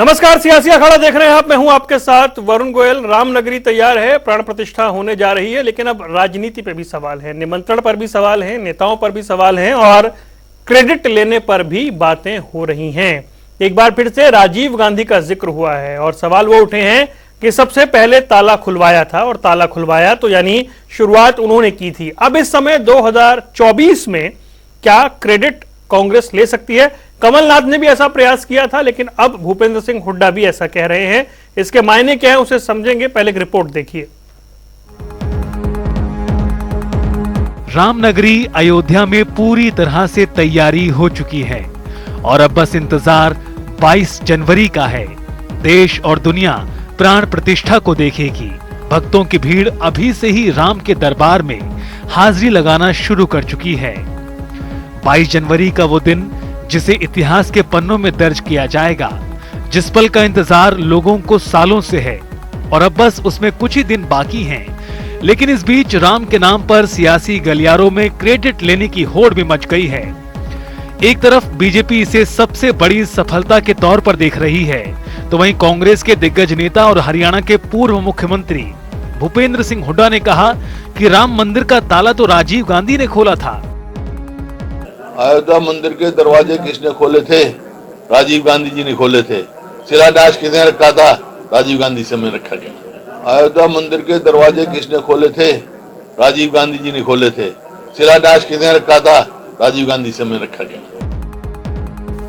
नमस्कार, सियासी अखाड़ा देख रहे हैं आप। मैं हूं आपके साथ वरुण गोयल। रामनगरी तैयार है, प्राण प्रतिष्ठा होने जा रही है, लेकिन अब राजनीति पे भी सवाल है, निमंत्रण पर भी सवाल है, नेताओं पर भी सवाल है और क्रेडिट लेने पर भी बातें हो रही हैं। एक बार फिर से राजीव गांधी का जिक्र हुआ है और सवाल वो उठे हैं कि सबसे पहले ताला खुलवाया था और ताला खुलवाया तो यानी शुरुआत उन्होंने की थी। अब इस समय 2024 में क्या क्रेडिट कांग्रेस ले सकती है? कमलनाथ ने भी ऐसा प्रयास किया था, लेकिन अब भूपेंद्र सिंह हुड्डा भी ऐसा कह रहे हैं। इसके मायने क्या है उसे समझेंगे, पहले एक रिपोर्ट देखिए। रामनगरी अयोध्या में पूरी तरह से तैयारी हो चुकी है और अब बस इंतजार 22 जनवरी का है। देश और दुनिया प्राण प्रतिष्ठा को देखेगी। भक्तों की भीड़ अभी से ही राम के दरबार में हाजिरी लगाना शुरू कर चुकी है। 22 जनवरी का वो दिन जिसे इतिहास के पन्नों में दर्ज किया जाएगा, जिस पल का इंतजार लोगों को सालों से है और अब बस उसमें कुछ ही दिन बाकी हैं। लेकिन इस बीच राम के नाम पर सियासी गलियारों में क्रेडिट लेने की होड़ भी मच गई है। एक तरफ बीजेपी इसे सबसे बड़ी सफलता के तौर पर देख रही है, तो वहीं कांग्रेस के दिग्गज नेता और हरियाणा के पूर्व मुख्यमंत्री भूपेंद्र सिंह हुड्डा ने कहा कि राम मंदिर का ताला तो राजीव गांधी ने खोला था। अयोध्या मंदिर के दरवाजे किसने खोले थे? राजीव गांधी जी ने खोले थे। शिलान्यास किसने रखा था? राजीव गांधी समय रखा गया। अयोध्या मंदिर के दरवाजे किसने खोले थे? राजीव गांधी जी ने खोले थे। शिलान्यास किसने रखा था? राजीव गांधी समय रखा गया।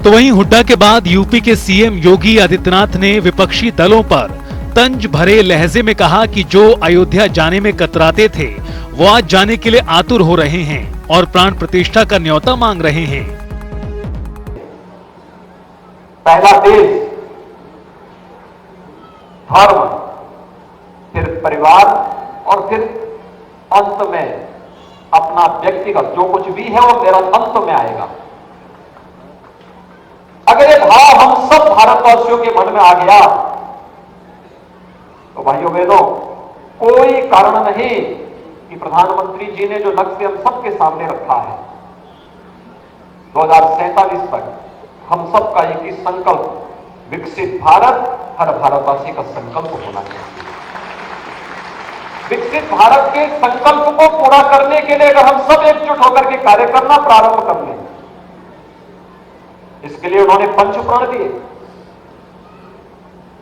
तो वहीं हुड्डा के बाद यूपी के सीएम योगी आदित्यनाथ ने विपक्षी दलों पर तंज भरे लहजे में कहा कि जो अयोध्या जाने में कतराते थे वो आज जाने के लिए आतुर हो रहे हैं और प्राण प्रतिष्ठा का न्योता मांग रहे हैं। पहला देश, धर्म, फिर परिवार और फिर अंत में अपना व्यक्तिगत जो कुछ भी है वो मेरा अंत में आएगा। अगर ये भाव हम सब भारतवासियों के मन में आ गया तो भाइयों बहनों, कोई कारण नहीं कि प्रधानमंत्री जी ने जो लक्ष्य हम सबके सामने रखा है 2047 तक हम सबका एक ही संकल्प, विकसित भारत हर भारतवासी का संकल्प होना चाहिए। विकसित भारत के संकल्प को पूरा करने के लिए अगर हम सब एकजुट होकर के कार्य करना प्रारंभ कर लें, इसके लिए उन्होंने पंचप्रण दिए।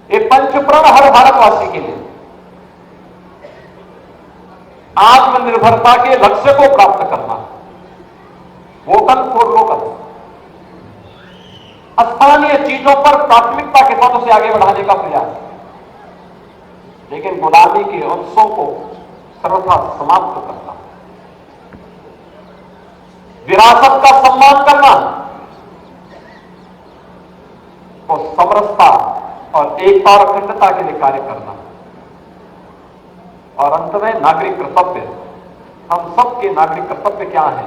ये पंचप्रण हर भारतवासी के लिए आत्मनिर्भरता के लक्ष्य को प्राप्त करना, वोकल फॉर लोकल, स्थानीय चीजों पर प्राथमिकता के साथ उसे आगे बढ़ाने का प्रयास, लेकिन गुलामी के अंशों को सर्वथा समाप्त करना, विरासत का सम्मान करना और समरसता और एकता और अखंडता के लिए कार्य करना और अंत में नागरिक कर्तव्य। हम सबके नागरिक कर्तव्य क्या है?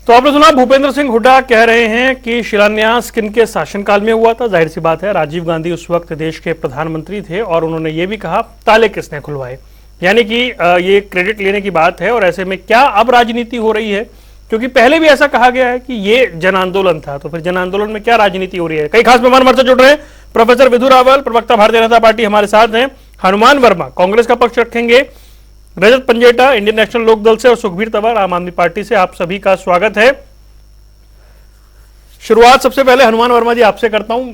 तो आपने सुना, भूपेंद्र सिंह हुड्डा कह रहे हैं कि शिलान्यास किनके शासनकाल में हुआ था। जाहिर सी बात है, राजीव गांधी उस वक्त देश के प्रधानमंत्री थे और उन्होंने ये भी कहा ताले किसने खुलवाए, यानी कि ये क्रेडिट लेने की बात है। और ऐसे में क्या अब राजनीति हो रही है? क्योंकि पहले भी ऐसा कहा गया है कि ये जन आंदोलन था, तो फिर जन आंदोलन में क्या राजनीति हो रही है? कई खास मेहमान हमारे साथ जुड़ रहे हैं। प्रोफेसर विधु रावल, प्रवक्ता भारतीय जनता पार्टी, हमारे साथ हैं। हनुमान वर्मा कांग्रेस का पक्ष रखेंगे, रजत पंजेटा इंडियन नेशनल लोक दल से और सुखबीर तंवर आम आदमी पार्टी से। आप सभी का स्वागत है। शुरुआत सबसे पहले हनुमान वर्मा जी आपसे करता हूं।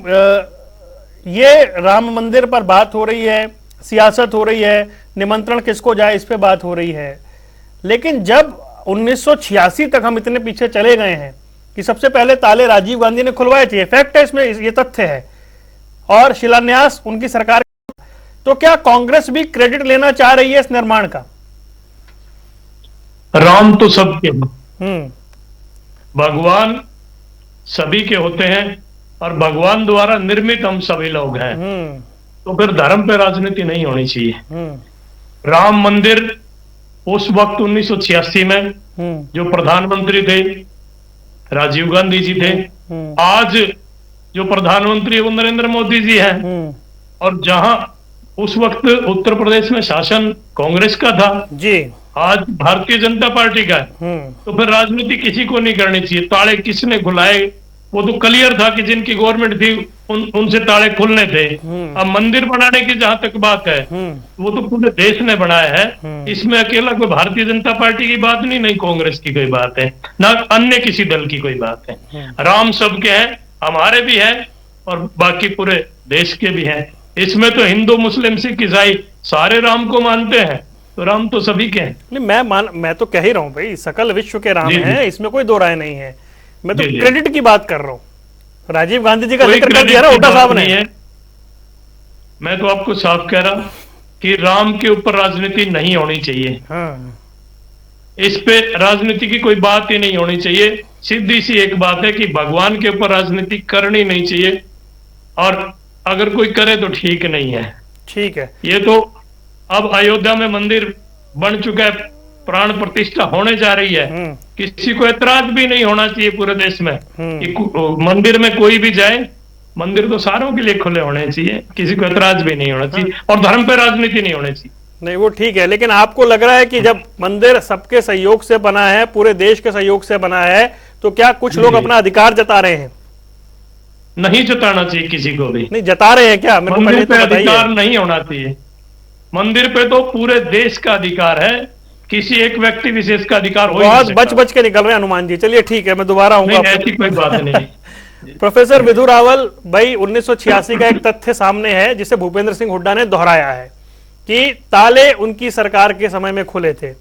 ये राम मंदिर पर बात हो रही है, सियासत हो रही है, निमंत्रण किसको जाए इस पे बात हो रही है, लेकिन जब 1986 तक हम इतने पीछे चले गए हैं कि सबसे पहले ताले राजीव गांधी ने खुलवाए थे, फैक्ट है, इसमें ये तथ्य है, और शिलान्यास उनकी सरकार, तो क्या कांग्रेस भी क्रेडिट लेना चाह रही है इस निर्माण का? राम तो सबके, भगवान सभी के होते हैं और भगवान द्वारा निर्मित हम सभी लोग हैं, तो फिर धर्म पे राजनीति नहीं होनी चाहिए। राम मंदिर उस वक्त 1986 में जो प्रधानमंत्री थे राजीव गांधी जी थे, आज जो प्रधानमंत्री वो नरेंद्र मोदी जी हैं, और जहां उस वक्त उत्तर प्रदेश में शासन कांग्रेस का था जी, आज भारतीय जनता पार्टी का है, तो फिर राजनीति किसी को नहीं करनी चाहिए। ताले किसने खुलाए वो तो क्लियर था कि जिनकी गवर्नमेंट थी उनसे ताले खुलने थे। अब मंदिर बनाने की जहां तक बात है, वो तो पूरे देश ने बनाया है। इसमें अकेला कोई भारतीय जनता पार्टी की बात नहीं, नहीं कांग्रेस की कोई बात है, ना अन्य किसी दल की कोई बात है। राम सबके हैं, हमारे भी हैं और बाकी पूरे देश के भी हैं। इसमें तो हिंदू, मुस्लिम, सिख, ईसाई सारे राम को मानते हैं, तो राम तो सभी के हैं। नहीं, मैं तो कह ही रहा हूं भाई, सकल विश्व के राम हैं, इसमें कोई दो राय नहीं है। मैं तो जी, जी। क्रेडिट की बात कर रहा हूं। राजीव गांधी जी का कोई जिक्र कर क्रेडिट दिया ना की हुड्डा बात साहब ने। नहीं है। मैं तो आपको साफ कह रहा कि राम के ऊपर राजनीति नहीं होनी चाहिए। हाँ। इस पे राजनीति की कोई बात ही नहीं होनी चाहिए। सीधी सी एक बात है कि भगवान के ऊपर राजनीति करनी नहीं चाहिए, और अगर कोई करे तो ठीक नहीं है। ठीक है। ये तो अब अयोध्या में मंदिर बन चुका है, प्राण प्रतिष्ठा होने जा रही है, किसी को एतराज भी नहीं होना चाहिए पूरे देश में कि मंदिर में कोई भी जाए। मंदिर तो सारों के लिए खुले होने चाहिए, किसी को एतराज भी नहीं होना चाहिए, और धर्म पे राजनीति नहीं होनी चाहिए। नहीं, वो ठीक है, लेकिन आपको लग रहा है कि जब मंदिर सबके सहयोग से बना है, पूरे देश के सहयोग से बना है, तो क्या कुछ लोग अपना अधिकार जता रहे हैं? नहीं जताना चाहिए किसी को भी। नहीं जता रहे हैं क्या? मेरे को मंदिर पहले पे तो बताइए। अधिकार नहीं होना चाहिए। मंदिर पे तो पूरे देश का अधिकार है, किसी एक व्यक्ति विशेष का अधिकार हो ही नहीं बहुत सकता। बच बच के निकल रहे हैं हनुमान जी। चलिए ठीक है, मैं दोबारा आऊंगा। नहीं, ऐसी कोई बात नहीं। प्रोफेसर विधु रावल भाई, 1986 का एक तथ्य सामने है जिसे भूपेंद्र सिंह हुड्डा ने दोहराया है कि ताले उनकी सरकार के समय में खुले थे।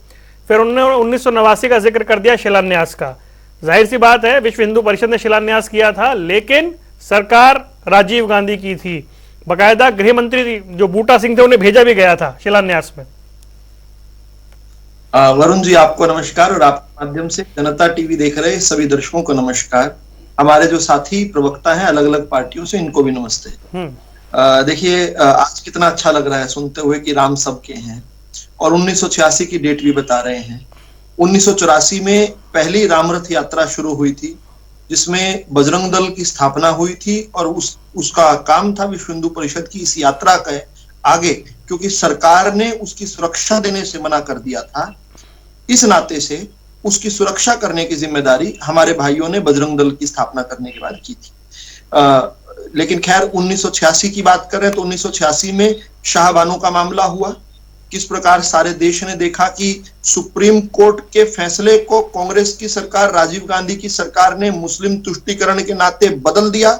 फिर उन्होंने 1989 का जिक्र कर दिया शिलान्यास का। जाहिर सी बात है, विश्व हिंदू परिषद ने शिलान्यास किया था, लेकिन सरकार राजीव गांधी की थी। बकायदा गृह मंत्री जो बूटा सिंह थे उन्हें भेजा भी गया था शिलान्यास में। वरुण जी, आपको नमस्कार, और आपके माध्यम से जनता टीवी देख रहे सभी दर्शकों को नमस्कार। हमारे जो साथी प्रवक्ता हैं अलग अलग पार्टियों से, इनको भी नमस्ते। देखिए, आज कितना अच्छा लग रहा है सुनते हुए कि राम सबके हैं, और 1986 की डेट भी बता रहे हैं। 1984 में पहली रामरथ यात्रा शुरू हुई थी, जिसमें बजरंग दल की स्थापना हुई थी, और उसका काम था विश्व हिंदू परिषद की इस यात्रा के आगे, क्योंकि सरकार ने उसकी सुरक्षा देने से मना कर दिया था, इस नाते से उसकी सुरक्षा करने की जिम्मेदारी हमारे भाइयों ने बजरंग दल की स्थापना करने के बाद की थी। लेकिन खैर 1986 की बात करें तो 1986 में शाहबानो का मामला हुआ। किस प्रकार सारे देश ने देखा कि सुप्रीम कोर्ट के फैसले को कांग्रेस की सरकार, राजीव गांधी की सरकार ने मुस्लिम तुष्टीकरण के नाते बदल दिया।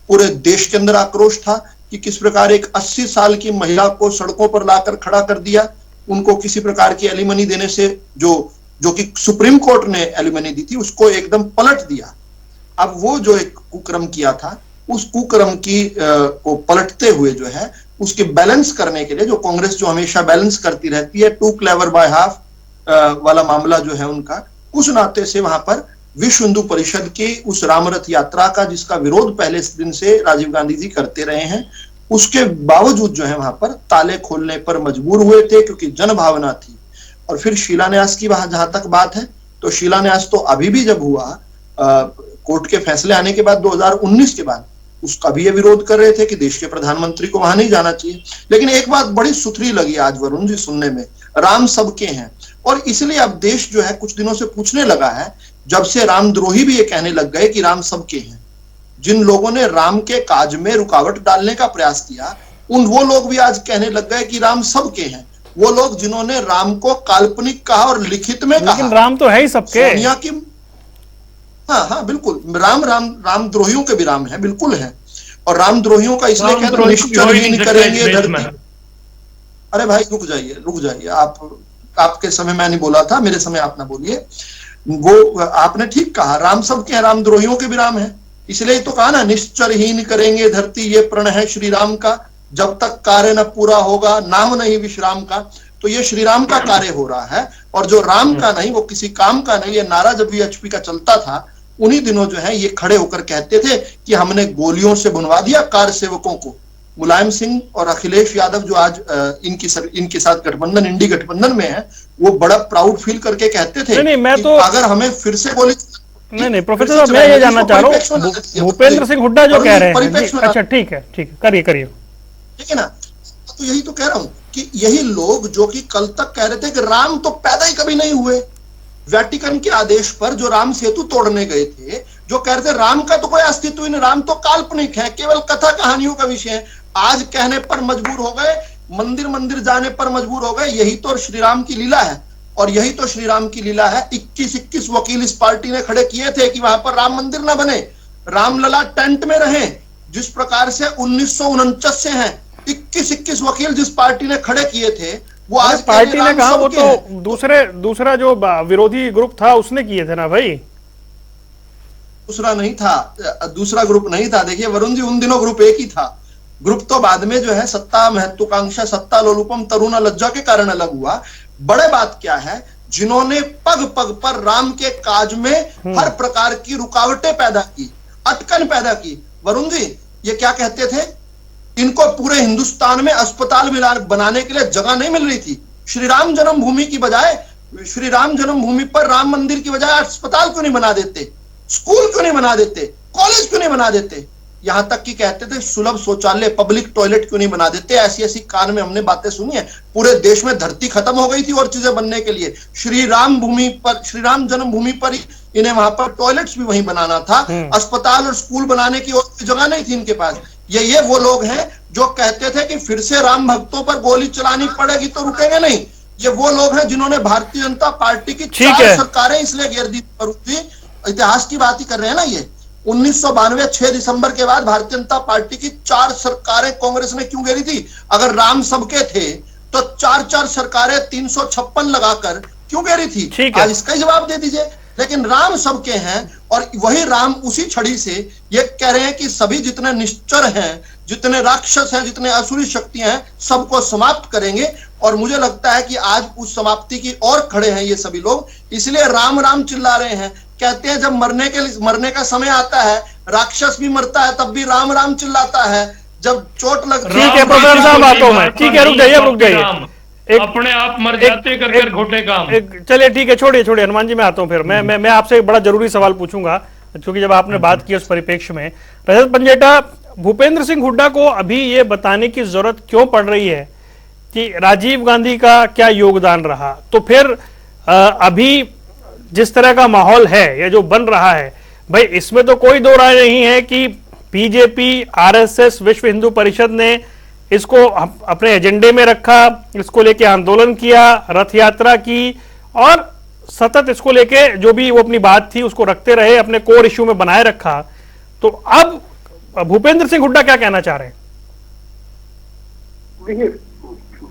पूरे देश के अंदर आक्रोश था कि किस प्रकार एक 80 साल की महिला को सड़कों पर लाकर खड़ा कर दिया, उनको किसी प्रकार की एलिमनी देने से जो कि सुप्रीम कोर्ट ने एलिमनी दी थी उसको एकदम पलट दिया। अब वो जो एक कुकर्म किया था, उस कुकर्म की को पलटते हुए जो है उसके बैलेंस करने के लिए, जो कांग्रेस जो हमेशा बैलेंस करती रहती है, टू क्लेवर बाय हाफ वाला मामला जो है उनका, उस नाते से वहां पर विश्व हिंदू परिषद की उस रामरथ यात्रा का, जिसका विरोध पहले दिन से राजीव गांधी जी करते रहे हैं, उसके बावजूद जो है वहां पर ताले खोलने पर मजबूर हुए थे, क्योंकि जनभावना थी। और फिर शिलान्यास की जहां तक बात है, तो शिलान्यास तो अभी भी जब हुआ कोर्ट के फैसले आने के बाद 2019 के बाद, उसका भी ये विरोध कर रहे थे कि देश के प्रधानमंत्री को वहां नहीं जाना चाहिए। लेकिन एक बात बड़ी सुथरी लगी आज वरुण जी सुनने में, राम सबके हैं, और इसलिए अब देश जो है कुछ दिनों से पूछने लगा है, जब से रामद्रोही भी ये कहने लग गए कि राम सबके हैं। जिन लोगों ने राम के काज में रुकावट डालने का प्रयास किया, वो लोग भी आज कहने लग गए कि राम सबके हैं। वो लोग जिन्होंने राम को काल्पनिक कहा और लिखित में कहा, लेकिन राम तो है ही सबके। सोनिया की, हाँ बिल्कुल, रामद्रोहियों के भी राम है, बिल्कुल है। और रामद्रोहियों का इसलिए कहते हैं निश्चरहीन करेंगे धरती। अरे भाई रुक जाइए, आपके समय मैं नहीं बोला था, मेरे समय आप ना बोलिए। वो आपने ठीक कहा, राम सबके हैं, रामद्रोहियों के भी राम है। इसलिए तो कहा ना, निश्चरहीन करेंगे धरती, ये प्रण है श्री राम का, जब तक कार्य न पूरा होगा नाम नहीं विश्राम का। तो ये श्री राम का कार्य हो रहा है, और जो राम का नहीं वो किसी काम का नहीं। ये नारा जब वीएचपी का चलता था, उन्हीं दिनों जो है ये खड़े होकर कहते थे कि हमने गोलियों से बुनवा दिया कार सेवकों को। मुलायम सिंह और अखिलेश यादव जो आज इनके साथ गठबंधन, इंडी गठबंधन में है, वो बड़ा प्राउड फील करके कहते थे नहीं, मैं कि तो अगर हमें फिर से गोली नहीं प्रोफेसर साहब, मैं ये जानना चाह रहा हूँ, भूपेंद्र सिंह हुड्डा जो कह रहे हैं, अच्छा ठीक है, करिए ठीक है ना। तो यही तो कह रहा हूं कि यही लोग जो कि कल तक कह रहे थे कि राम तो पैदा ही कभी नहीं हुए, वेटिकन के आदेश पर जो राम सेतु तोड़ने गए थे जो कह रहे थे राम का तो कोई अस्तित्व ही नहीं, राम तो काल्पनिक है, केवल कथा कहानियों का विषय है, आज कहने पर मजबूर हो गए, मंदिर मंदिर जाने पर मजबूर हो गए। यही तो श्री राम की लीला है, और यही तो श्री राम की लीला है। 21 वकील इस पार्टी ने खड़े किए थे कि वहां पर राम मंदिर ना बने, रामलला टेंट में रहे, जिस प्रकार से 1949 से हैं 21 वकील जिस पार्टी ने खड़े किए थे, वो आज पार्टी ने कहा, वो तो दूसरा जो विरोधी ग्रुप था उसने किए थे ना भाई। दूसरा नहीं था, दूसरा ग्रुप नहीं था। देखिए वरुण जी, उन दिनों ग्रुप एक ही था, ग्रुप तो बाद में जो है सत्ता महत्वाकांक्षा सत्ता लोलुपम तरुणा लज्जा के कारण अलग हुआ। बड़े बात क्या है, जिन्होंने पग पग पर राम के काज में हर प्रकार की रुकावटें पैदा की, अटकन पैदा की। वरुण जी, ये क्या कहते थे, इनको पूरे हिंदुस्तान में अस्पताल बनाने के लिए जगह नहीं मिल रही थी। श्री राम जन्मभूमि की बजाय, श्री राम जन्मभूमि पर राम मंदिर की बजाय अस्पताल क्यों नहीं बना देते, स्कूल क्यों नहीं बना देते, कॉलेज क्यों नहीं बना देते, यहां तक कि कहते थे सुलभ शौचालय पब्लिक टॉयलेट क्यों नहीं बना देते। ऐसी ऐसी कान में हमने बातें सुनी है। पूरे देश में धरती खत्म हो गई थी और चीजें बनने के लिए, श्री राम जन्मभूमि पर इन्हें वहां पर टॉयलेट्स भी वहीं बनाना था, अस्पताल और स्कूल बनाने की और जगह नहीं थी इनके पास। ये वो लोग हैं जो कहते थे कि फिर से राम भक्तों पर गोली चलानी पड़ेगी तो रुकेंगे नहीं। ये वो लोग हैं जिन्होंने भारतीय जनता पार्टी की 4 सरकारें इसलिए घेर दी। इतिहास की बात ही कर रहे हैं ना, ये 1992 6 दिसंबर के बाद भारतीय जनता पार्टी की 4 सरकारें कांग्रेस ने क्यों घेरी थी। अगर राम सबके थे तो 4 सरकारें 356 लगाकर क्यों घेरी थी, आज इसका जवाब दे दीजिए। लेकिन राम सबके हैं, और वही राम उसी छड़ी से ये कह रहे हैं कि सभी जितने निश्चर हैं, जितने राक्षस हैं, जितने असुरी शक्तियां हैं, सबको समाप्त करेंगे। और मुझे लगता है कि आज उस समाप्ति की ओर खड़े हैं ये सभी लोग, इसलिए राम राम चिल्ला रहे हैं। कहते हैं जब मरने का समय आता है, राक्षस भी मरता है तब भी राम राम चिल्लाता है, जब चोट लगती है। ठीक है प्रोफेसर साहब, आता हूं मैं। ठीक है, रुक जाइए अपने आप मर जाते कर घोटे काम। चलिए ठीक है, छोड़िए हनुमान जी, मैं आता हूं फिर। मैं आपसे एक बड़ा जरूरी सवाल पूछूंगा, क्योंकि जब आपने बात की उस परिप्रेक्ष्य में, रजत पंजेटा, भूपेंद्र सिंह हुड्डा को अभी ये बताने की जरूरत क्यों पड़ रही है कि राजीव गांधी का क्या योगदान रहा। तो फिर अभी जिस तरह का माहौल है या जो बन रहा है, भाई इसमें तो कोई दो राय नहीं है कि बीजेपी, आरएसएस, विश्व हिंदू परिषद ने इसको अपने एजेंडे में रखा, इसको लेके आंदोलन किया, रथ यात्रा की, और सतत इसको लेके जो भी वो अपनी बात थी उसको रखते रहे, अपने कोर इश्यू में बनाए रखा। तो अब भूपेंद्र सिंह हुड्डा क्या कहना चाह रहे हैं? देखिए,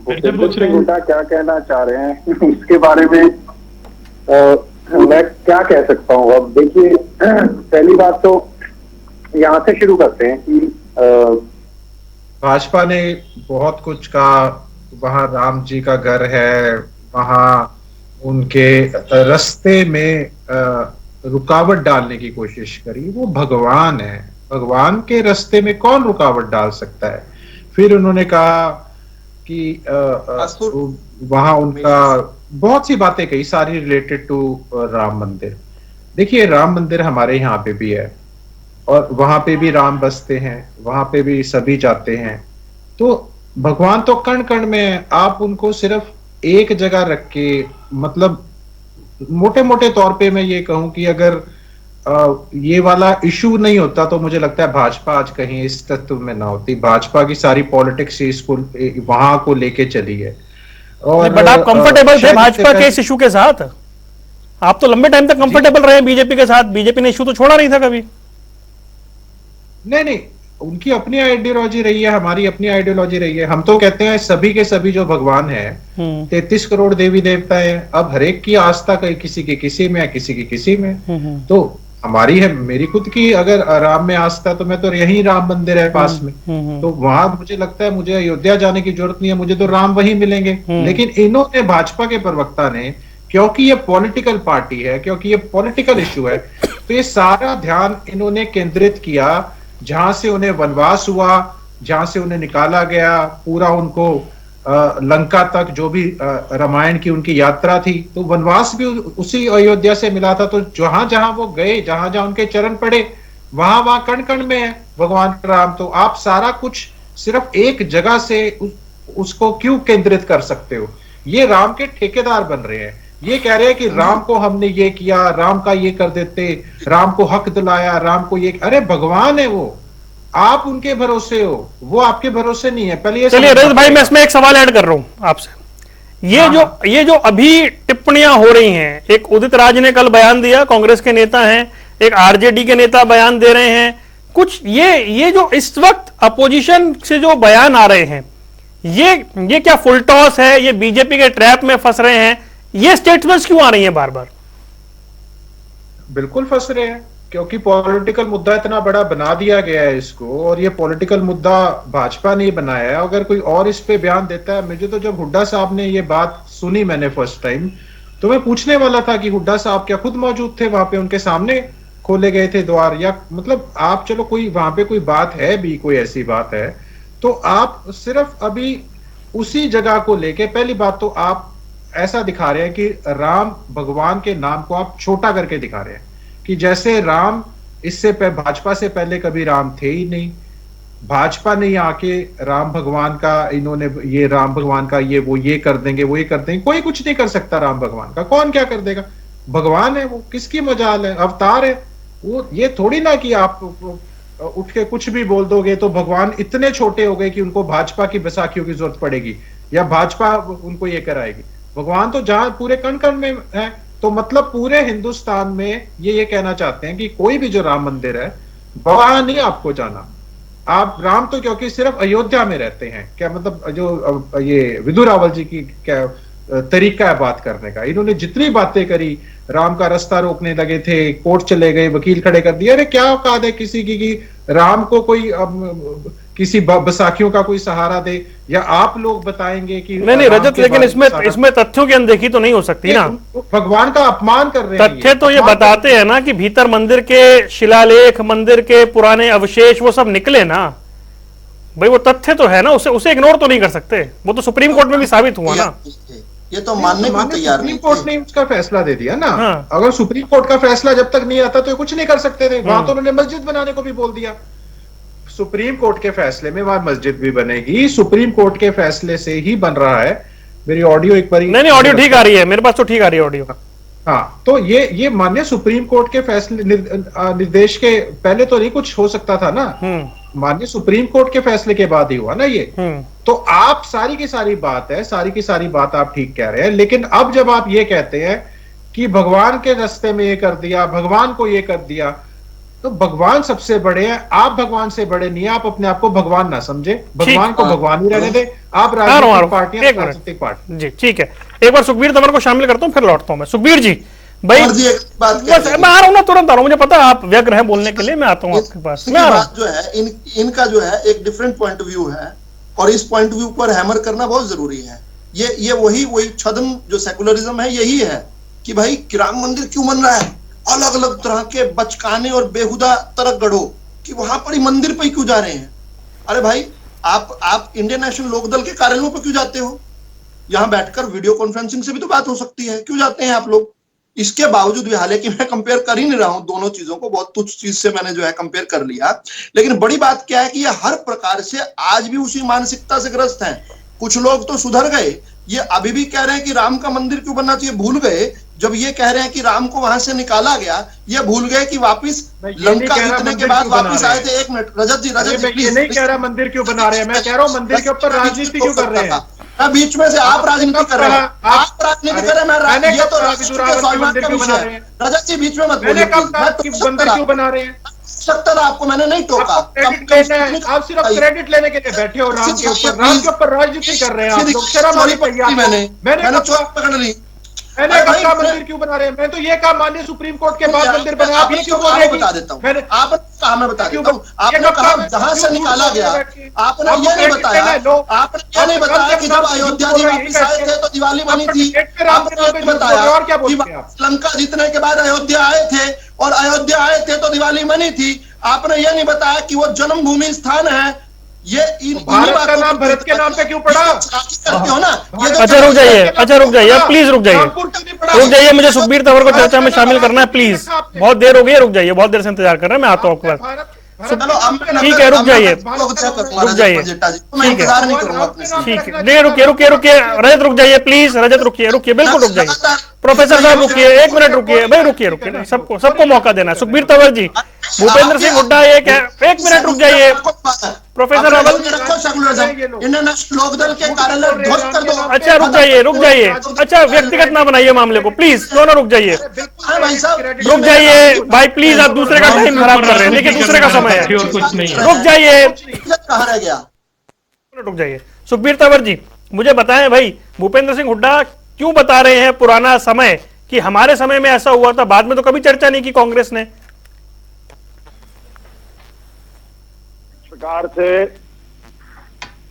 भूपेंद्र सिंह हुड्डा क्या कहना चाह रहे हैं इसके बारे में मैं क्या कह सकता हूँ। अब देखिए, पहली बात तो यहाँ से शुरू करते हैं कि भाजपा ने बहुत कुछ कहा, वहां राम जी का घर है, वहां उनके रास्ते में रुकावट डालने की कोशिश करी। वो भगवान है, भगवान के रास्ते में कौन रुकावट डाल सकता है। फिर उन्होंने कहा कि वहां उनका बहुत सी बातें कही, सारी रिलेटेड टू राम मंदिर। देखिए, राम मंदिर हमारे यहाँ पे भी है और वहां पे भी राम बसते हैं, वहां पे भी सभी जाते हैं। तो भगवान तो कण कण में है, आप उनको सिर्फ एक जगह रख के, मतलब मोटे मोटे तौर पे मैं ये कहूं कि अगर ये वाला इशू नहीं होता तो मुझे लगता है भाजपा आज कहीं इस तत्व में ना होती। भाजपा की सारी पॉलिटिक्स इसको वहां को लेके चली है। और बट आप कंफर्टेबल थे भाजपा के इस इशू के साथ? आप तो लंबे टाइम तक कंफर्टेबल रहे बीजेपी के साथ, बीजेपी ने इशू तो छोड़ा नहीं था कभी। नहीं, उनकी अपनी आइडियोलॉजी रही है, हमारी अपनी आइडियोलॉजी रही है। हम तो कहते हैं सभी के सभी जो भगवान है, 33 करोड़ देवी देवता है, अब हरेक की आस्था किसी की किसी में है, किसी की किसी में। तो हमारी है, मेरी खुद की अगर राम में आस्था, तो मैं तो यही राम मंदिर है पास में, तो वहां मुझे लगता है मुझे अयोध्या जाने की जरूरत नहीं है, मुझे तो राम वहीं मिलेंगे। लेकिन इन्होंने, भाजपा के प्रवक्ता ने, क्योंकि ये पॉलिटिकल पार्टी है, क्योंकि ये पॉलिटिकल इशू है, तो ये सारा ध्यान इन्होंने केंद्रित किया जहां से उन्हें वनवास हुआ, जहां से उन्हें निकाला गया, पूरा उनको लंका तक जो भी रामायण की उनकी यात्रा थी, तो वनवास भी उसी अयोध्या से मिला था। तो जहां जहां वो गए, जहां जहां उनके चरण पड़े, वहां वहां कण कण में है भगवान राम। तो आप सारा कुछ सिर्फ एक जगह से उसको क्यों केंद्रित कर सकते हो? ये राम के ठेकेदार बन रहे हैं। ये कह रहे हैं कि राम को हमने ये किया, राम का ये कर देते, राम को हक दिलाया, राम को ये, अरे भगवान है वो, आप उनके भरोसे हो, वो आपके भरोसे नहीं है। पहले ये चलिए रजत भाई, मैं इसमें एक सवाल ऐड कर रहा हूं आपसे। ये जो अभी टिप्पणियां हो रही हैं, एक उदित राज ने कल बयान दिया, कांग्रेस के नेता हैं, एक आरजेडी के नेता बयान दे रहे हैं, कुछ ये जो इस वक्त अपोजिशन से जो बयान आ रहे हैं, ये क्या फुल टॉस है, ये बीजेपी के ट्रैप में फंस रहे हैं, ये स्टेटमेंट्स क्यों आ रही हैं बार बार? बिल्कुल फंस रहे हैं, क्योंकि पॉलिटिकल मुद्दा इतना बड़ा बना दिया गया है इसको, और ये पॉलिटिकल मुद्दा भाजपा ने बनाया है। अगर कोई और इस पे बयान देता है, मुझे तो जब हुड्डा साहब ने ये बात सुनी मैंने फर्स्ट टाइम, तो मैं पूछने वाला था कि हुड्डा साहब क्या खुद मौजूद थे वहां पे, उनके सामने खोले गए थे द्वार, या मतलब आप चलो कोई वहां पे कोई बात है भी, कोई ऐसी बात है तो आप सिर्फ अभी उसी जगह को लेके, पहली बात तो आप ऐसा दिखा रहे हैं कि राम भगवान के नाम को आप छोटा करके दिखा रहे हैं, कि जैसे राम इससे भाजपा से पहले कभी राम थे ही नहीं, भाजपा ने आके राम भगवान का, इन्होंने ये राम भगवान का वो ये कर देंगे, वो ये कर देंगे, कोई कुछ नहीं कर सकता राम भगवान का, कौन क्या कर देगा, भगवान है वो, किसकी मजाल है, अवतार है वो। ये थोड़ी ना कि आप उठ के कुछ भी बोल दोगे तो भगवान इतने छोटे हो गए कि उनको भाजपा की बैसाखियों की जरूरत पड़ेगी या भाजपा उनको ये कराएगी। भगवान तो जहां पूरे कण कण में है, तो मतलब पूरे हिंदुस्तान में ये कहना चाहते हैं कि कोई भी जो राम मंदिर है वहां नहीं आपको जाना। आप राम तो क्योंकि सिर्फ अयोध्या में रहते हैं, क्या मतलब जो ये विदु रावल जी की क्या तरीका है बात करने का, इन्होंने जितनी बातें करी, राम का रास्ता रोकने लगे थे, कोर्ट चले गए, वकील खड़े कर दिए, अरे क्या औकात है किसी की कि राम को कोई किसी बैसाखियों का कोई सहारा दे, या आप लोग बताएंगे कि नहीं रजत, लेकिन इसमें तथ्यों की अनदेखी तो नहीं हो सकती ना, भगवान का अपमान कर रहे हैं। तथ्य तो ये बताते हैं ना कि भीतर मंदिर के शिलालेख, मंदिर के पुराने अवशेष वो सब निकले ना भाई, वो तथ्य तो है ना, उसे इग्नोर तो नहीं कर सकते, वो तो सुप्रीम कोर्ट में भी साबित हुआ ना। ये तो मानने को तैयार सुप्रीम कोर्ट ने उसका फैसला दे दिया ना। हाँ। अगर सुप्रीम कोर्ट का फैसला जब तक नहीं आता तो कुछ नहीं कर सकते थे। वहां तो उन्होंने मस्जिद बनाने को भी बोल दिया, सुप्रीम कोर्ट के फैसले में वहां मस्जिद भी बनेगी, सुप्रीम कोर्ट के फैसले से ही बन रहा है। मेरी ऑडियो एक बार, नहीं ऑडियो ठीक आ रही है मेरे पास, तो ठीक आ रही है ऑडियो। हाँ, तो ये मान्य सुप्रीम कोर्ट के फैसले निर्देश के पहले तो नहीं कुछ हो सकता था ना, माननीय सुप्रीम कोर्ट के फैसले के बाद ही हुआ ना ये। तो आप सारी की सारी बात आप ठीक कह रहे हैं, लेकिन अब जब आप ये कहते हैं कि भगवान के रास्ते में ये कर दिया, भगवान को ये कर दिया, तो भगवान सबसे बड़े हैं, आप भगवान से बड़े नहीं है। आप अपने आप को भगवान ना समझे, भगवान को भगवान ही रहने दे। आप राजनीतिक पार्टियां, राजनीतिक पार्टी जी ठीक है। एक बार सुखबीर तंवर को शामिल करता हूं, फिर लौटता हूं मैं। सुखबीर जी भाई, बस मैं आ रहा हूँ ना, तुरंत आ रहा हूँ, मुझे पता है आप व्यग्र हैं बोलने के लिए, मैं आता हूँ आपके पास। मैं आ रहा हूँ। जो है इनका जो है एक डिफरेंट पॉइंट ऑफ व्यू है, और इस पॉइंट ऑफ व्यू पर हैमर करना बहुत जरूरी है। ये वही छद्म जो सेकुलरिज्म है यही है कि भाई राम मंदिर क्यों बन रहा है, अलग अलग तरह के बचकाने और बेहुदा तर्क गढ़ो कि वहां पर ही मंदिर पर क्यों जा रहे हैं। अरे भाई, आप इंडियन नेशनल लोकदल के कार्यालयों पर क्यों जाते हो? यहाँ बैठकर वीडियो कॉन्फ्रेंसिंग से भी तो बात हो सकती है, क्यों जाते हैं आप लोग? इसके बावजूद भी, हालांकि मैं कंपेयर कर ही नहीं रहा हूं दोनों चीजों को, बहुत तुच्छ चीज से मैंने जो है कंपेयर कर लिया, लेकिन बड़ी बात क्या है कि ये हर प्रकार से आज भी उसी मानसिकता से ग्रस्त हैं। कुछ लोग तो सुधर गए, ये अभी भी कह रहे हैं कि राम का मंदिर क्यों बनना चाहिए, भूल गए जब ये कह रहे हैं कि राम को वहां से निकाला गया, ये भूल गए कि वापिस लंका जीतने के बाद वापिस आए थे। एक मिनट रजत जी प्लीज, नहीं कह रहा मंदिर क्यों बना रहे हैं, मैं कह रहा हूँ मंदिर के ऊपर राजनीति क्यों कर रहे हैं। बीच में से आप राजनीति कर रहे हैं, आप राजनीति कर रहे हैं, ये तो राष्ट्र के स्वाभिमान का विषय है। रजत जी बीच में मत बोलिए, मंदिर क्यों बना रहे हैं? सकता था आपको, मैंने नहीं टोका। आप सिर्फ क्रेडिट लेने के लिए बैठे हो, राम के ऊपर राजनीति कर रहे हैं आप लोग। शर्म आनी चाहिए। मैंने पकड़ ली, मैंने कहा मंदिर क्यों बना रहे हैं, मैं तो ये कहा माननीय सुप्रीम कोर्ट के बाद मंदिर बना, आप ये क्यों बोल रहे हैं? बता देता हूँ, आपने कहा, मैं बता देता हूँ। आपने कहा जहां से निकाला गया, आपने ये नहीं बताया, आपने ये नहीं बताया कि जब अयोध्या जी वापिस आए थे तो दिवाली बनी थी। आपने ये नहीं बताया कि लंका जीतने के बाद अयोध्या आए थे और अयोध्या आए थे तो दिवाली बनी थी। आपने ये नहीं बताया कि वो जन्मभूमि स्थान है। ये भारत का नाम भरत के नाम पे क्यों पड़ा? करते हो ना। अच्छा रुक जाइए, प्लीज रुक जाइए, मुझे सुखबीर तंवर को चर्चा में शामिल करना है प्लीज। बहुत देर हो गई है, रुक जाइए, बहुत देर से इंतजार कर रहे हैं, मैं आता हूँ आपके पास। चलो अब ठीक है, रुक जाइए, रुक जाइए, मैं इंतजार नहीं करूंगा अपने से। ठीक है, नहीं रुकिए रजत, रुक जाइए प्लीज, रजत रुकिए, बिल्कुल रुक जाइए। प्रोफेसर साहब रुकिए, 1 मिनट रुकिए भाई, रुकिए ना, सबको मौका देना। सुखबीर तंवर जी, भूपेंद्र सिंह हुड्डा एक मिनट रुक जाइए। प्रोफेसर रावल, लोकदल के कार्यालय ध्वस्त कर दो। अच्छा रुक जाइए, अच्छा व्यक्तिगत ना बनाइए मामले को, प्लीज दोनों रुक जाइए, रुक जाइए भाई प्लीज, आप दूसरे का टाइम खराब कर रहे हैं, देखिए दूसरे का समय है, कुछ नहीं है। रुक जाइए, कहाँ रह गया? रुक जाइए। सुखबीर तंवर जी, मुझे बताएं भाई, भूपेंद्र सिंह हुड्डा क्यों बता रहे हैं पुराना समय कि हमारे समय में ऐसा हुआ था, बाद में तो कभी चर्चा नहीं की कांग्रेस ने। प्रकार से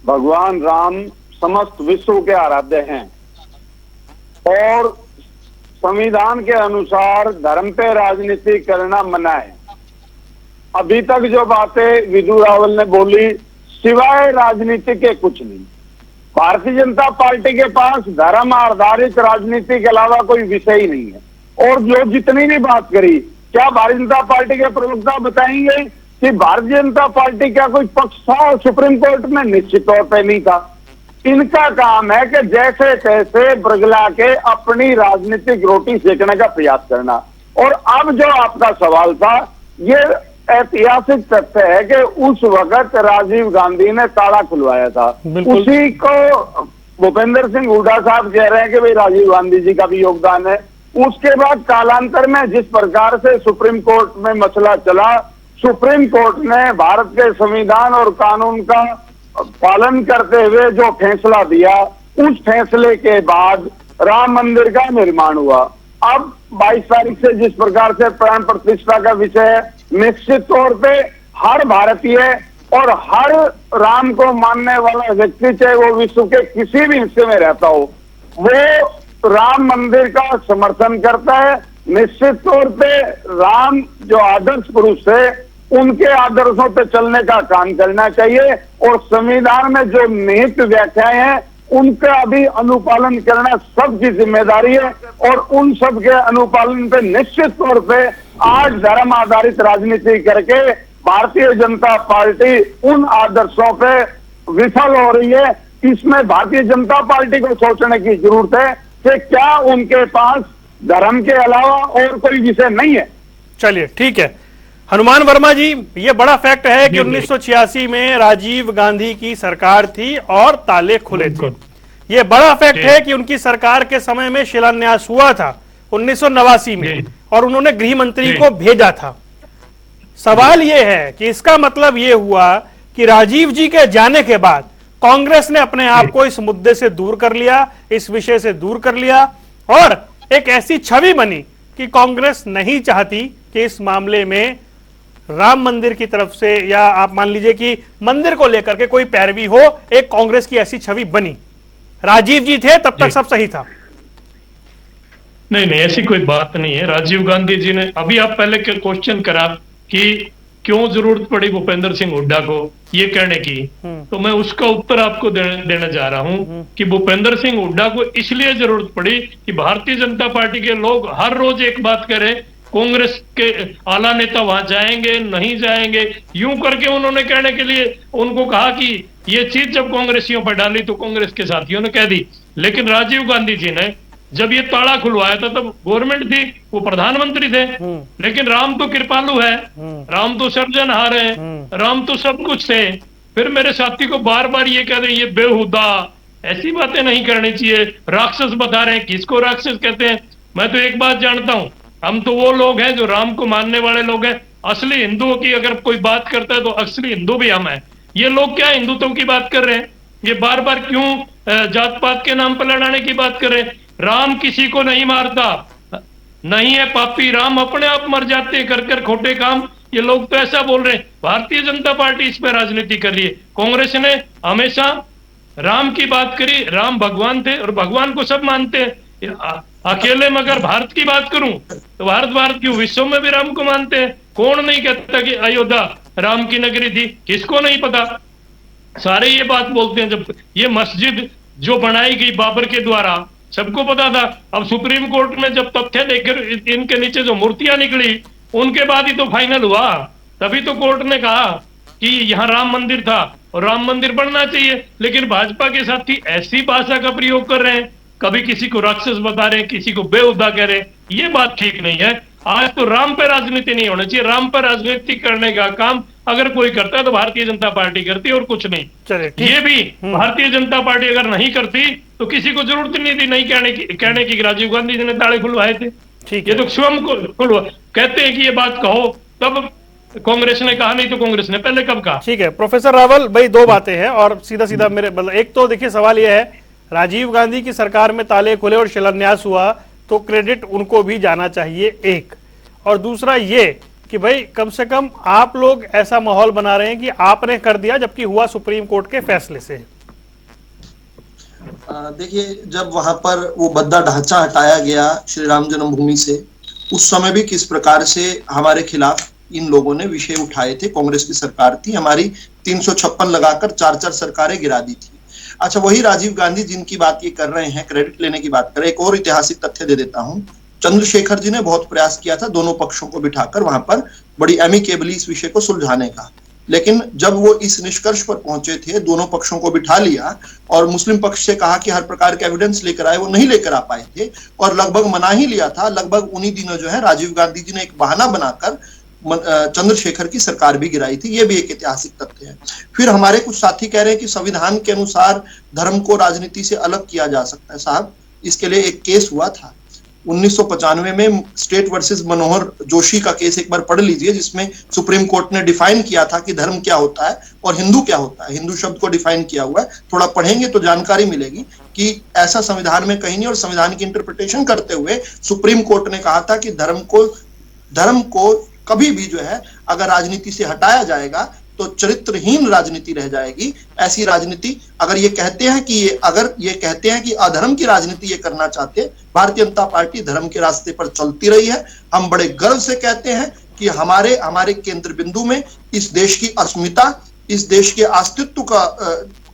भगवान राम समस्त विश्व के आराध्य हैं और संविधान के अनुसार धर्म पे राजनीति करना मना है। अभी तक जो बातें विधु रावल ने बोली सिवाय राजनीति के कुछ नहीं। भारतीय जनता पार्टी के पास धर्म आधारित राजनीति के अलावा कोई विषय ही नहीं है। और जो जितनी भी बात करी, क्या भारतीय जनता पार्टी के प्रवक्ता बताएंगे कि भारतीय जनता पार्टी का कोई पक्ष था सुप्रीम कोर्ट में? निश्चित तौर पर नहीं था। इनका काम है कि जैसे तैसे बरगला के अपनी राजनीतिक रोटी सेकने का प्रयास करना। और अब जो आपका सवाल था, ये ऐतिहासिक तथ्य है कि उस वक्त राजीव गांधी ने ताला खुलवाया था। उसी को भूपेंद्र सिंह हुड्डा साहब कह रहे हैं कि भाई राजीव गांधी जी का भी योगदान है। उसके बाद कालांतर में जिस प्रकार से सुप्रीम कोर्ट में मसला चला, सुप्रीम कोर्ट ने भारत के संविधान और कानून का पालन करते हुए जो फैसला दिया, उस फैसले के बाद राम मंदिर का निर्माण हुआ। अब 22 तारीख से जिस प्रकार से प्राण प्रतिष्ठा का विषय है, निश्चित तौर पे हर भारतीय और हर राम को मानने वाला व्यक्ति, चाहे वो विश्व के किसी भी हिस्से में रहता हो, वो राम मंदिर का समर्थन करता है। निश्चित तौर पे राम जो आदर्श पुरुष है, उनके आदर्शों पे चलने का काम करना चाहिए और संविधान में जो निहित व्याख्याएं हैं उनका भी अनुपालन करना सबकी जिम्मेदारी है। और उन सब के अनुपालन पे निश्चित तौर पे आज धर्म आधारित राजनीति करके भारतीय जनता पार्टी उन आदर्शों पे विफल हो रही है। इसमें भारतीय जनता पार्टी को सोचने की जरूरत है कि क्या उनके पास धर्म के अलावा और कोई विषय नहीं है। चलिए ठीक है। हनुमान वर्मा जी, ये बड़ा फैक्ट है कि 1986 में राजीव गांधी की सरकार थी और ताले खुले थे। ये बड़ा फैक्ट है कि उनकी सरकार के समय में शिलान्यास हुआ था 1989 में और उन्होंने गृह मंत्री को भेजा था। सवाल ये है कि इसका मतलब ये हुआ कि राजीव जी के जाने के बाद कांग्रेस ने अपने आप को इस मुद्दे से दूर कर लिया, इस विषय से दूर कर लिया और एक ऐसी छवि बनी कि कांग्रेस नहीं चाहती कि इस मामले में राम मंदिर की तरफ से या आप मान लीजिए कि मंदिर को लेकर के कोई पैरवी हो। एक कांग्रेस की ऐसी छवि बनी। राजीव जी थे तब तक सब सही था। नहीं, ऐसी कोई बात नहीं है। राजीव गांधी जी ने, अभी आप पहले क्वेश्चन करा कि क्यों जरूरत पड़ी भूपेंद्र सिंह हुड्डा को ये कहने की, तो मैं उसका उत्तर आपको देने जा रहा हूं कि भूपेंद्र सिंह हुड्डा को इसलिए जरूरत पड़ी कि भारतीय जनता पार्टी के लोग हर रोज एक बात करें, कांग्रेस के आला नेता वहां जाएंगे नहीं जाएंगे, यूं करके उन्होंने कहने के लिए उनको कहा कि ये चीज जब कांग्रेसियों पर डाली तो कांग्रेस के साथियों ने कह दी। लेकिन राजीव गांधी जी ने जब ये ताला खुलवाया था तब गवर्नमेंट थी, वो प्रधानमंत्री थे। लेकिन राम तो कृपालु है, राम तो सर्जनहार है, राम तो सब कुछ थे। फिर मेरे साथी को बार बार ये कह रहे हैं ये बेहुदा, ऐसी बातें नहीं करनी चाहिए। राक्षस बता रहे हैं, किसको राक्षस कहते हैं? मैं तो एक बात जानता हूं, हम तो वो लोग हैं जो राम को मानने वाले लोग हैं। असली हिंदुओं की अगर कोई बात करता है तो असली हिंदू भी हम हैं। ये लोग क्या हिंदुत्व की बात कर रहे हैं? ये बार बार क्यों जात पात के नाम पर लड़ाने की बात कर रहे हैं? राम किसी को नहीं मारता, नहीं है पापी, राम अपने आप मर जाते हैं कर कर खोटे काम। ये लोग तो ऐसा बोल रहे हैं। भारतीय जनता पार्टी इस पर राजनीति कर रही है। कांग्रेस ने हमेशा राम की बात करी, राम भगवान थे और भगवान को सब मानते हैं। अकेले में अगर भारत की बात करूं तो भारत क्यों विश्व में भी राम को मानते हैं। कौन नहीं कहता कि अयोध्या राम की नगरी थी? किसको नहीं पता? सारे ये बात बोलते हैं। जब ये मस्जिद जो बनाई गई बाबर के द्वारा, सबको पता था। अब सुप्रीम कोर्ट में जब तथ्य लेकर इनके नीचे जो मूर्तियां निकली, उनके बाद ही तो फाइनल हुआ। तभी तो कोर्ट ने कहा कि यहाँ राम मंदिर था और राम मंदिर बनना चाहिए। लेकिन भाजपा के साथी ऐसी भाषा का प्रयोग कर रहे हैं, कभी किसी को राक्षस बता रहे हैं, किसी को बेहुदा कह रहे हैं, ये बात ठीक नहीं है। आज तो राम पे राजनीति नहीं होना चाहिए। राम पर राजनीति करने का काम अगर कोई करता है तो भारतीय जनता पार्टी करती है और कुछ नहीं। चलिए ये भी भारतीय जनता पार्टी अगर नहीं करती तो किसी को जरूरत नहीं थी नहीं कहने की राजीव गांधी जी ने ताले खुलवाए थे। ठीक ये है, तो स्वयं को कहते हैं कि ये बात कहो, तब कांग्रेस ने कहा, नहीं तो कांग्रेस ने पहले कब कहा। ठीक है प्रोफेसर रावल भाई, दो बातें हैं और सीधा सीधा मेरे मतलब, एक तो देखिए सवाल यह है, राजीव गांधी की सरकार में ताले खुले और शिलान्यास हुआ तो क्रेडिट उनको भी जाना चाहिए, एक। और दूसरा ये कि भाई कम से कम आप लोग ऐसा माहौल बना रहे हैं कि आपने कर दिया जबकि हुआ सुप्रीम कोर्ट के फैसले से। देखिए, जब वहां पर वो भद्दा ढांचा हटाया गया श्री राम जन्मभूमि से, उस समय भी किस प्रकार से हमारे खिलाफ इन लोगों ने विषय उठाए थे। कांग्रेस की सरकार थी, हमारी 356 लगाकर 4-4 सरकारें गिरा दी थी। अच्छा, वही राजीव गांधी जिनकी बात ये कर रहे हैं, क्रेडिट लेने की बात कर रहे हैं, एक और ऐतिहासिक तथ्य दे देता हूं। चंद्रशेखर जी ने बहुत प्रयास किया था दोनों पक्षों को बिठाकर वहां पर बड़ी एमिकेबली इस विषय को सुलझाने का, लेकिन जब वो इस निष्कर्ष पर पहुंचे थे, दोनों पक्षों को बिठा लिया और मुस्लिम पक्ष से कहा कि हर प्रकार के एविडेंस लेकर आए, वो नहीं लेकर आ पाए थे और लगभग मना ही लिया था। लगभग उन्हीं दिनों जो है राजीव गांधी जी ने एक बहाना बनाकर चंद्रशेखर की सरकार भी गिराई थी। ये भी एक ऐतिहासिक तथ्य है। फिर हमारे कुछ साथी कह रहे हैं कि संविधान के अनुसार धर्म को राजनीति से अलग किया जा सकता है। साहब, इसके लिए एक केस हुआ था 1995 में, स्टेट वर्सेस मनोहर जोशी का केस एक बार पढ़ लीजिए, जिसमें सुप्रीम कोर्ट ने डिफाइन किया था कि धर्म क्या होता है और हिंदू क्या होता है। हिंदू शब्द को डिफाइन किया हुआ है, थोड़ा पढ़ेंगे तो जानकारी मिलेगी कि ऐसा संविधान में कहीं नहीं। और संविधान की इंटरप्रिटेशन करते हुए सुप्रीम कोर्ट ने कहा था कि धर्म को कभी भी जो है अगर राजनीति से हटाया जाएगा तो चरित्रहीन राजनीति रह जाएगी। ऐसी राजनीति अगर ये कहते हैं कि अधर्म की राजनीति ये करना चाहते, भारतीय जनता पार्टी धर्म के रास्ते पर चलती रही है। हम बड़े गर्व से कहते हैं कि हमारे केंद्र बिंदु में इस देश की अस्मिता, इस देश के अस्तित्व का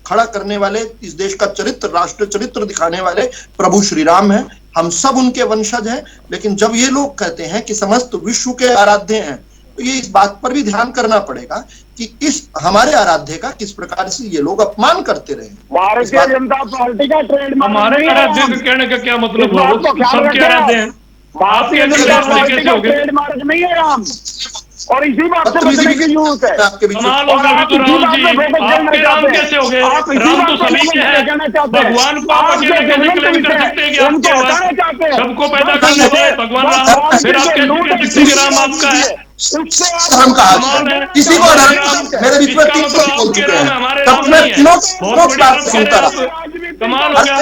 खड़ा करने वाले, इस देश का चरित्र, राष्ट्र चरित्र दिखाने वाले प्रभु श्री राम हैं। हम सब उनके वंशज हैं। लेकिन जब ये लोग कहते हैं कि समस्त विश्व के आराध्य हैं, तो ये इस बात पर भी ध्यान करना पड़ेगा कि इस हमारे आराध्य का किस प्रकार से ये लोग अपमान करते रहे। भारतीय जनता पार्टी का ट्रेड हमारे आराध्य का कहने का क्या मतलब हुआ? सबके आराध्य हैं। भारतीय जनता पार्टी का ट्रेडमार्क नहीं है राम, और इसी बात से बचने की जरूरत है। कमाल होगा तो राहुल जी, आपके राम कैसे हो गए? राम तो सभी के हैं। भगवान को आप अकेले कैसे क्लेम कर सकते हैं कि आपके पास सबको पैदा करने से भगवान राम, फिर आप कैसे कह सकते हैं कि राम आपका है? धर्म कहा किसी को मेरे बीच में 3 बोल चुके हैं, तब मैं तीनों बात सुनता रहा। कमाल हो गया।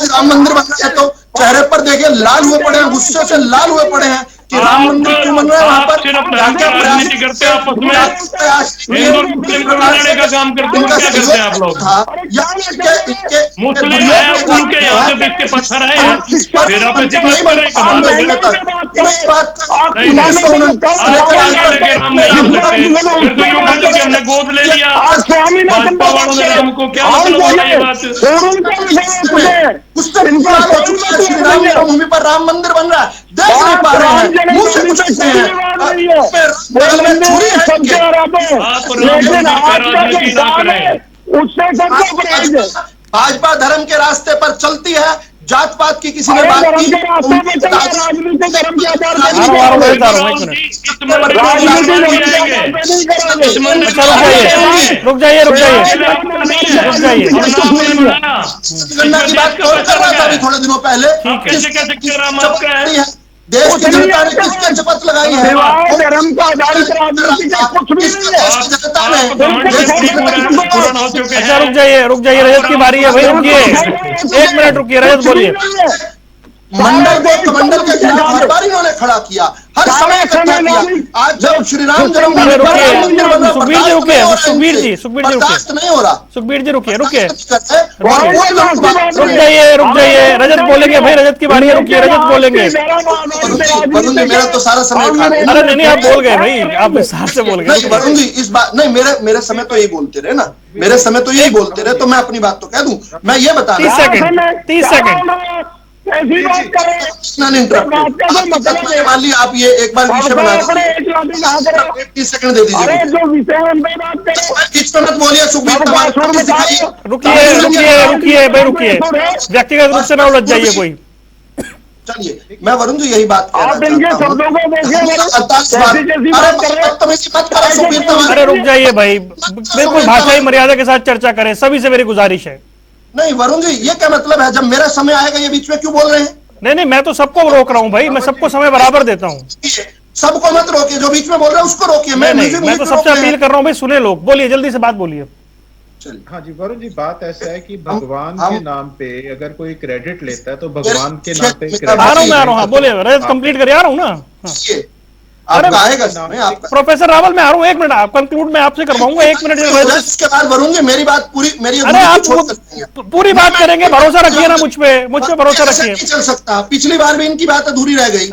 राम मंदिर बन रहा है तो चेहरे पर देखिए लाल हुए पड़े हैं, गुस्से से लाल हुए पड़े हैं कि राम मंदिर क्यों बन रहा है। वहां पर राजनीति करते हैं आपस में, का काम करते हैं, क्या करते हैं आप लोग? मुस्लिम है उनके यहाँ से देख के पत्थर है, फिर आप ऐसी बात कर रहे हैं। कमाल हो गया। फिर तो यूं कहते कि हमने गोद ले लिया भाजपा वालों ने राम को, क्या मतलब होता है ये बात? भूमि पर राम मंदिर बन रहा है, देख नहीं पा रहे हैं, मुंह से पूछते हैं, बगल में छुरी है इनके। भाजपा धर्म के रास्ते पर चलती है, जात पात की किसी ने बात की? रुक जाइए थोड़े दिनों पहले देश की जनता ने किसके शपथ लगाई है? धर्म का आधारित राजनीति का कुछ भी नहीं है। अच्छा रुक जाइए रजत की बारी है भाई, रुकिए 1 मिनट रुकिए, रजत बोलिए। मंडल के खिलाफ हर बार इन्होंने खड़ा किया, हर समय इकट्ठा किया। आज जब श्री राम जन्मभूमि बर्दाश्त नहीं हो रहा। सुखबीर जी रुकिए रुक जाइए, रजत बोलेंगे भाई, रजत की बारी है, रुकिए, रजत बोलेंगे। मेरा तो सारा समय खा रहे हैं। अरे नहीं, आप बोल गए भाई, आप हिसाब से बोल गए। वरुण जी इस बात नहीं, मेरे समय तो यही बोलते रहे ना, मेरे समय तो यही बोलते रहे, तो मैं अपनी बात तो कह दूं। मैं ये बता 30 सेकंड ऐसी बात करें, मान लीजिए आप ये एक बार विषय बना दीजिए, 30 सेकंड दे दीजिए। अरे जो विषय में बात करें, बीच में मत बोलिए सुखबीर, रुकिए रुकिए रुकिए भाई रुकिए, व्यक्तिगत रूप से ना उलझ जाइए कोई। चलिए मैं वरुण जी यही बात कह आप इनके शब्दों को देखिए, अरे रुक जाइए भाई, बिल्कुल भाषाई मर्यादा के साथ चर्चा करें, सभी से मेरी गुजारिश है। नहीं वरुण जी, ये क्या मतलब है, जब मेरा समय आएगा ये बीच में क्यों बोल रहे हैं? नहीं मैं तो सबको रोक रहा हूँ भाई, मैं सबको समय बराबर देता हूँ। सबको मत रोकिए, जो बीच में बोल रहे हैं उसको रोकिए। मैं तो सबसे अपील कर रहा हूँ भाई, सुने लोग, बोलिए जल्दी से बात बोलिए। हाँ जी वरुण जी, बात ऐसा है कि भगवान के नाम पे अगर कोई क्रेडिट लेता है तो भगवान के नाम पे आ रहा हूँ, बोलिए रजत कंप्लीट करिए, आ रहा हूँ ना। अरे प्रोफेसर रावल मैं आ रहा हूँ, 1 मिनट, आप कंक्लूड मैं आपसे करवाऊंगा, 1 मिनट इसके बाद वरुण जी मेरी बात पूरी, अरे आप पूरी बात करेंगे, भरोसा रखिए ना मुझ पे भरोसा रखिए। चल सकता, पिछली बार भी इनकी बात अधूरी रह गई,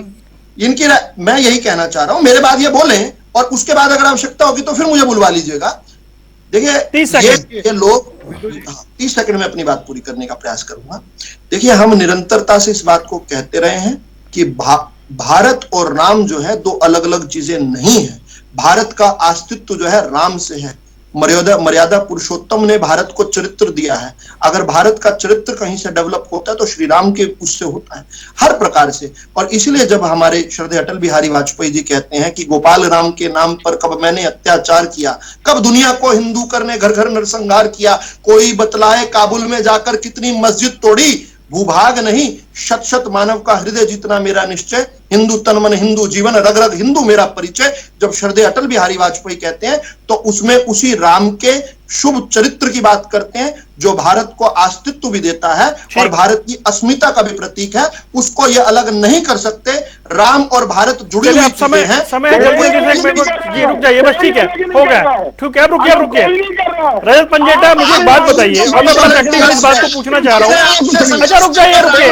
मैं यही कहना चाह रहा हूँ, मेरे बाद ये बोले और उसके बाद अगर आवश्यकता होगी तो फिर मुझे बुलवा लीजिएगा। देखिए 30 सेकंड ये लोग 30 सेकंड में अपनी बात पूरी करने का प्रयास करूंगा। देखिए हम निरंतरता से इस बात को कहते रहे हैं कि भारत और राम जो है दो अलग अलग चीजें नहीं है। भारत का अस्तित्व जो है राम से है। मर्यादा पुरुषोत्तम ने भारत को चरित्र दिया है। अगर भारत का चरित्र कहीं से डेवलप होता है तो श्री राम के उससे होता है हर प्रकार से। और इसलिए जब हमारे श्रद्धेय अटल बिहारी वाजपेयी जी कहते हैं कि गोपाल राम के नाम पर कब मैंने अत्याचार किया, कब दुनिया को हिंदू करने घर घर नरसंहार किया, कोई बतलाए काबुल में जाकर कितनी मस्जिद तोड़ी, भूभाग नहीं शत शत मानव का हृदय जितना मेरा निश्चय, हिंदू तन मन हिंदू जीवन रग रग हिंदू मेरा परिचय। जब श्रद्धेय अटल बिहारी वाजपेयी कहते हैं तो उसमें उसी राम के शुभ चरित्र की बात करते हैं जो भारत को अस्तित्व भी देता है और भारत की अस्मिता का भी प्रतीक है। उसको ये अलग नहीं कर सकते। राम और भारत जुड़े हुए समय है, जी रुक जाइए बस, ठीक है हो गया, ठीक है रुकिए रजत पंजेटा मुझे एक बात बताइए, और मैं प्रैक्टिकल इस बात को पूछना चाह रहा हूँ। अच्छा रुक जाइए, रुकिए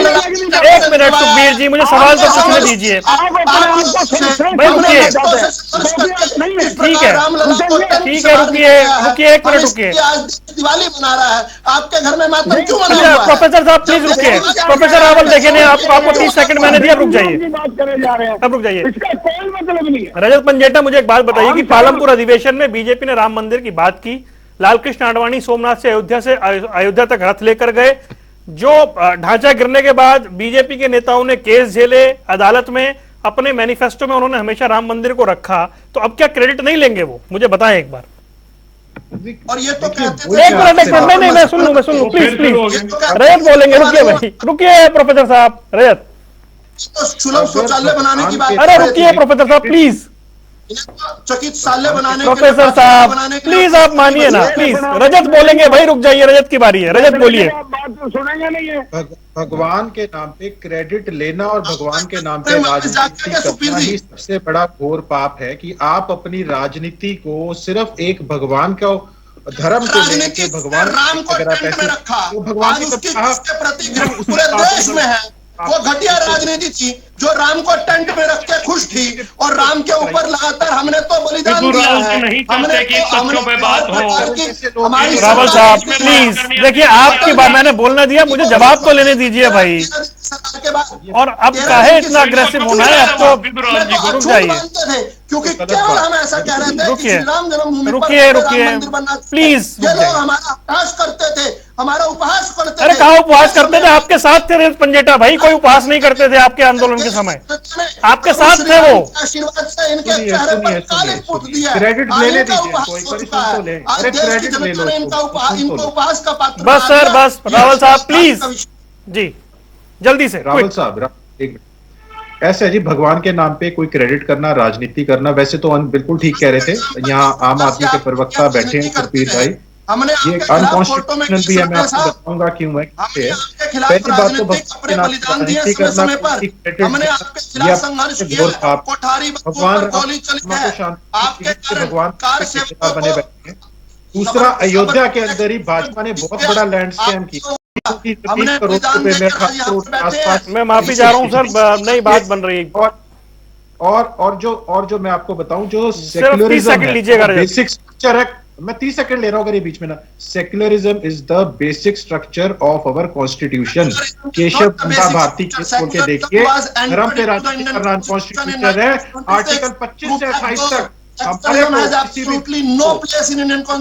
1 मिनट सुखबीर जी, मुझे सवाल तो पूछने दीजिए भाई, रुकिए ठीक है रुकिए 1 मिनट रुकिए। दिवाली मना रहा है, आपके घर में मातम क्यों मना रहा है? प्रोफेसर साहब प्लीज रुकिए। प्रोफेसर रावल देखें आपको 30 सेकंड मैंने दिया, रुक जाइए अब, रुक जाइए। रजत पंजेटा मुझे एक बात बताइए कि पालमपुर अधिवेशन में बीजेपी ने राम मंदिर की बात की, लालकृष्ण आडवाणी सोमनाथ से अयोध्या तक रथ लेकर गए, जो ढांचा गिरने के बाद बीजेपी के नेताओं ने केस झेले अदालत में, अपने मैनिफेस्टो में उन्होंने हमेशा राम मंदिर को रखा, तो अब क्या क्रेडिट नहीं लेंगे वो? मुझे बताएं एक बार। और ये तो कहते थे, एक मिनट नहीं, मैं सुन लूं प्लीज रजत बोलेंगे, रुकिए भाई रुकिए प्रोफेसर साहब, रजत सुलभ शौचालय बनाने की बात, अरे रुकिए प्रोफेसर साहब प्लीज, चिकित्सालय बनाने, प्रोफेसर साहब प्लीज आप मानिए ना प्लीज, रजत बोलेंगे भाई, रुक जाइए, रजत की बारी है, रजत बोलिए। सुनेंगे नहीं है। भगवान के नाम पे क्रेडिट लेना और भगवान के नाम पे राजनीति करना ही सबसे बड़ा घोर पाप है कि आप अपनी राजनीति को सिर्फ एक भगवान का धर्म को लेकर भगवान राम को टेंट में रखा, भगवान उसके प्रति पूरे देश में है। वो घटिया राजनीति थी जो राम को टेंट में रख के खुश थी, और राम के ऊपर लगातार हमने तो बलिदान दिया है। हमने रावल साहब प्लीज देखिए, आपकी बात मैंने बोलना दिया, मुझे जवाब तो लेने दीजिए भाई, और अब काहे इतना अग्रेसिव होना है आपको? रुक जाइए, क्योंकि केवल हम ऐसा कह रहे थे कि राम जन्मभूमि रुकिए प्लीज। ये लोग हमारा उपहास करते थे, हमारा उपहास करते थे। अरे कहाँ उपहास करते थे? आपके साथ थे रजत पंजेटा भाई, कोई उपहास नहीं करते थे आपके आंदोलन के समय, आपके साथ थे वो। आशीर्वाद से इनके चेहरे पर काले पुत दिया, क्रेडिट लेने दीजिए, कोई परेशान तो ले, अरे क्रेडिट ले लो, इनको उपहास का पात्र। बस सर बस, रावल साहब प्लीज जी जल्दी से। रावल साहब एक ऐसे है जी, भगवान के नाम पे कोई क्रेडिट करना, राजनीति करना, वैसे तो बिल्कुल ठीक कह रहे थे। यहाँ आम आदमी के प्रवक्ता बैठे हैं सुखबीर भाई, ये अनकॉन्स्टिट्यूशनल भी है, मैं आपको बताऊंगा क्यों है। पहली बात तो भगवान के नाम पे राजनीति करना, भगवान बने बैठे हैं। दूसरा, अयोध्या के अंदर ही भाजपा ने बहुत बड़ा लैंड स्कैम किया, मैं माफी चाह रहा हूँ सर, नई बात बन रही है। और जो मैं आपको बताऊं, जो सेक्युलरिज्म है, बेसिक स्ट्रक्चर है, मैं 30 सेकंड ले रहा हूं अगर ये बीच में ना। Secularism is the basic structure of our constitution. Keshav Panda Bharati case खोल के देखिए, धर्म पे राजनीति करना कॉन्स्टिट्यूशन है। आर्टिकल 25 से 28 तक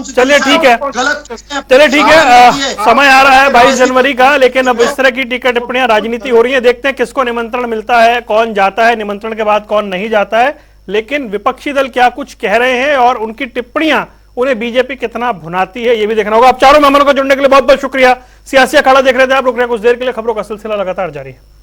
चलिए ठीक है, चलिए ठीक है, समय आ रहा है 22 जनवरी का, लेकिन अब इस तरह की टीका टिप्पणियां राजनीति हो रही है। देखते हैं किसको निमंत्रण मिलता है, कौन जाता है निमंत्रण के बाद, कौन नहीं जाता है। लेकिन विपक्षी दल क्या कुछ कह रहे हैं और उनकी टिप्पणियां उन्हें बीजेपी कितना भुनाती है, ये भी देखना होगा। आप चारों मेहमानों को जुड़ने के लिए बहुत बहुत शुक्रिया। सियासी अखाड़ा देख रहे थे आप, रुक रहे हैं कुछ देर के लिए। खबरों का सिलसिला लगातार जारी है।